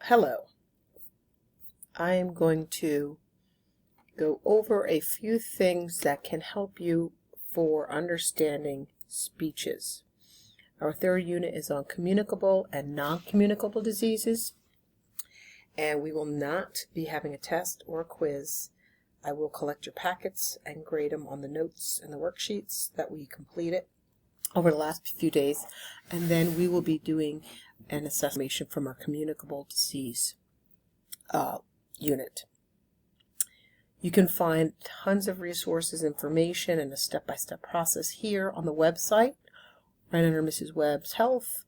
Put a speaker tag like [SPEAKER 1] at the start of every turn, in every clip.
[SPEAKER 1] Hello. I am going to go over a few things that can help you for understanding speeches. Our third unit is on communicable and non-communicable diseases, and we will not be having a test or a quiz. I will collect your packets and grade them on the notes and the worksheets that we completed over the last few days, and then we will be doing an assessment from our communicable disease unit. You can find tons of resources, information, and a step-by-step process here on the website, right under Mrs. Webb's Health.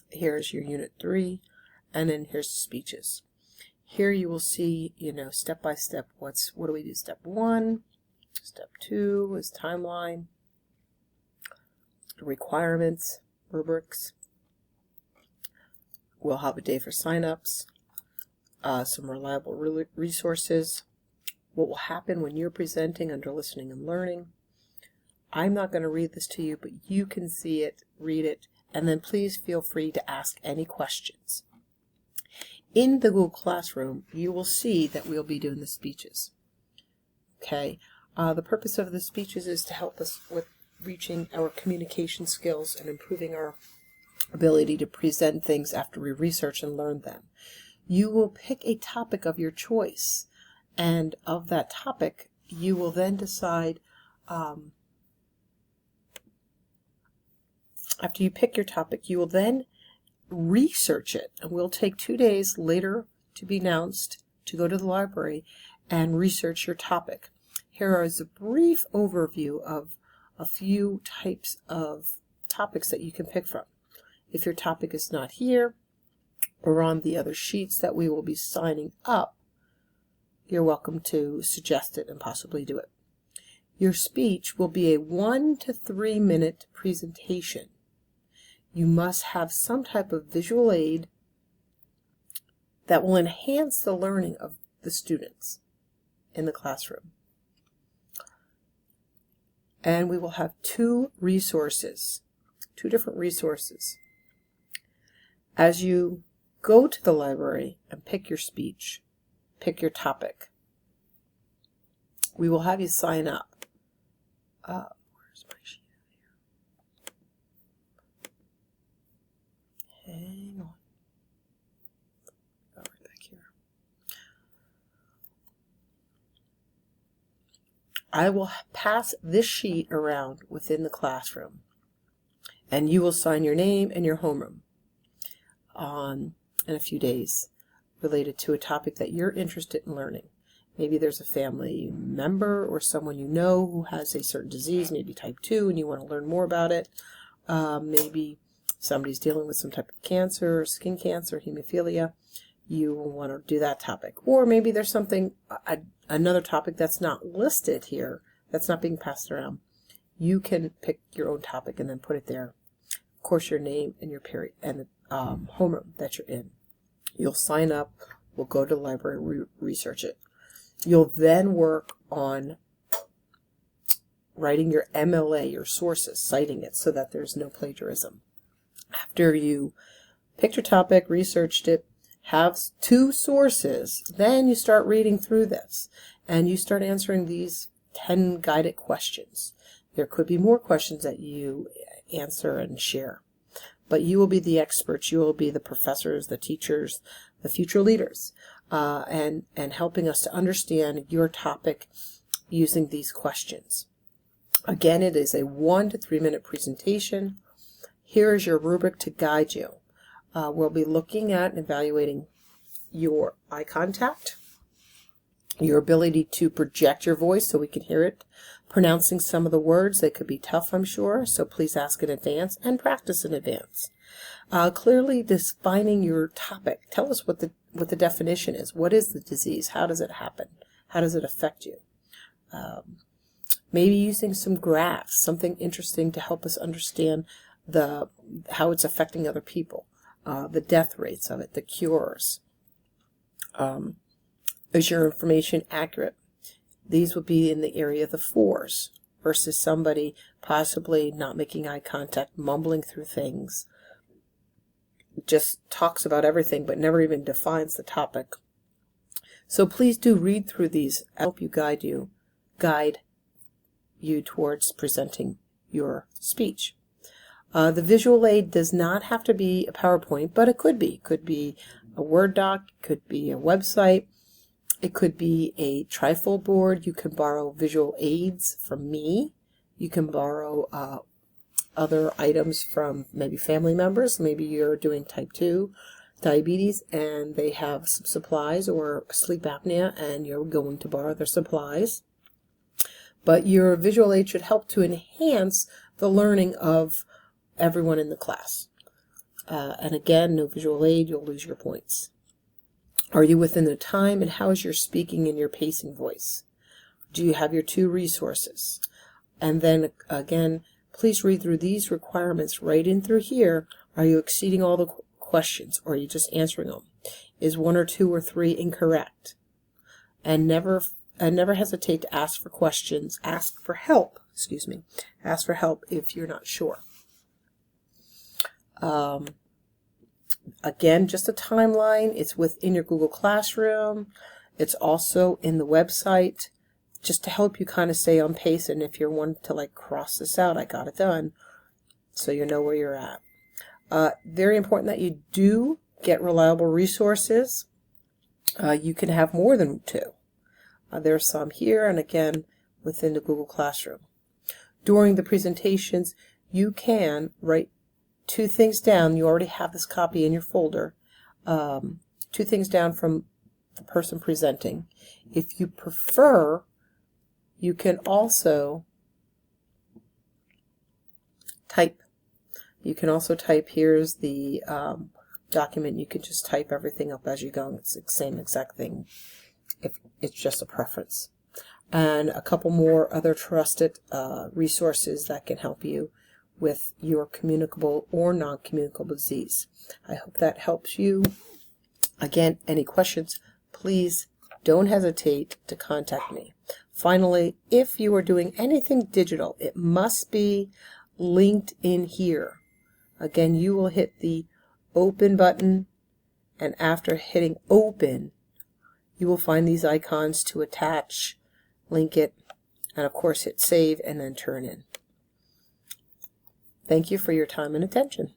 [SPEAKER 1] Here's your Unit 3, and then here's the speeches. Here you will see, step-by-step, what do we do? Step 1, Step 2 is timeline, requirements, rubrics. We'll have a day for sign-ups, some reliable resources, what will happen when you're presenting under listening and learning. I'm not going to read this to you, but you can see it, read it, and then please feel free to ask any questions. In the Google Classroom, you will see that we'll be doing the speeches. Okay, the purpose of the speeches is to help us with reaching our communication skills and improving our ability to present things after we research and learn them. You will pick a topic of your choice, and of that topic you will then decide, after you pick your topic, you will then research it, and we'll take 2 days later to be announced to go to the library and research your topic. Here is a brief overview of a few types of topics that you can pick from. If your topic is not here or on the other sheets that we will be signing up, you're welcome to suggest it and possibly do it. Your speech will be a 1 to 3 minute presentation. You must have some type of visual aid that will enhance the learning of the students in the classroom. And we will have two different resources. As you go to the library and pick your speech, pick your topic, we will have you sign up. Where's my sheet here? Hang on. Right back here. I will pass this sheet around within the classroom, and you will sign your name and your homeroom in a few days related to a topic that you're interested in learning. Maybe there's a family member or someone you know who has a certain disease, maybe type 2, and you want to learn more about it. Maybe somebody's dealing with some type of cancer, skin cancer, hemophilia. You will want to do that topic. Or maybe there's something, another topic that's not listed here, that's not being passed around. You can pick your own topic and then put it there. Of course, your name and your period and the homeroom that you're in. You'll sign up. We'll go to the library, research it. You'll then work on writing your MLA, your sources, citing it so that there's no plagiarism. After you picked your topic, researched it, have 2 sources, then you start reading through this and you start answering these 10 guided questions. There could be more questions that you answer and share, but you will be the experts. You will be the professors, the teachers, the future leaders, and helping us to understand your topic using these questions. Again, it is a 1 to 3 minute presentation. Here is your rubric to guide you. We'll be looking at and evaluating your eye contact, your ability to project your voice so we can hear it, pronouncing some of the words. They could be tough, I'm sure, so please ask in advance and practice in advance. Clearly defining your topic. Tell us what the definition is. What is the disease? How does it happen? How does it affect you? Maybe using some graphs, something interesting to help us understand how it's affecting other people, the death rates of it, the cures. Is your information accurate? These would be in the area of the 4s versus somebody possibly not making eye contact, mumbling through things, just talks about everything but never even defines the topic. So please do read through these. Help you guide you towards presenting your speech. The visual aid does not have to be a PowerPoint, but it could be. It could be a Word doc, it could be a website, it could be a trifold board. You can borrow visual aids from me. You can borrow other items from maybe family members. Maybe you're doing type 2 diabetes and they have some supplies, or sleep apnea and you're going to borrow their supplies. But your visual aid should help to enhance the learning of everyone in the class. And again, no visual aid, you'll lose your points. Are you within the time, and how is your speaking and your pacing voice? Do you have your 2 resources? And then again, please read through these requirements right in through here. Are you exceeding all the questions, or are you just answering them? Is 1 or 2 or 3 incorrect? And never hesitate to ask for questions. Ask for help. Excuse me. Ask for help if you're not sure. Again, just a timeline. It's within your Google Classroom. It's also in the website, just to help you kind of stay on pace. And if you're one to like cross this out, I got it done, so you know where you're at. Very important that you do get reliable resources. You can have more than 2. There's some here, and again within the Google Classroom. During the presentations, you can write 2 things down. You already have this copy in your folder. 2 things down from the person presenting. If you prefer, you can also type. You can also type. Here's the document. You can just type everything up as you go. It's the same exact thing, if it's just a preference. And a couple more other trusted resources that can help you with your communicable or non-communicable disease. I hope that helps you. Again, any questions, please don't hesitate to contact me. Finally, if you are doing anything digital, it must be linked in here. Again, you will hit the open button, and after hitting open, you will find these icons to attach, link it, and of course hit save and then turn in. Thank you for your time and attention.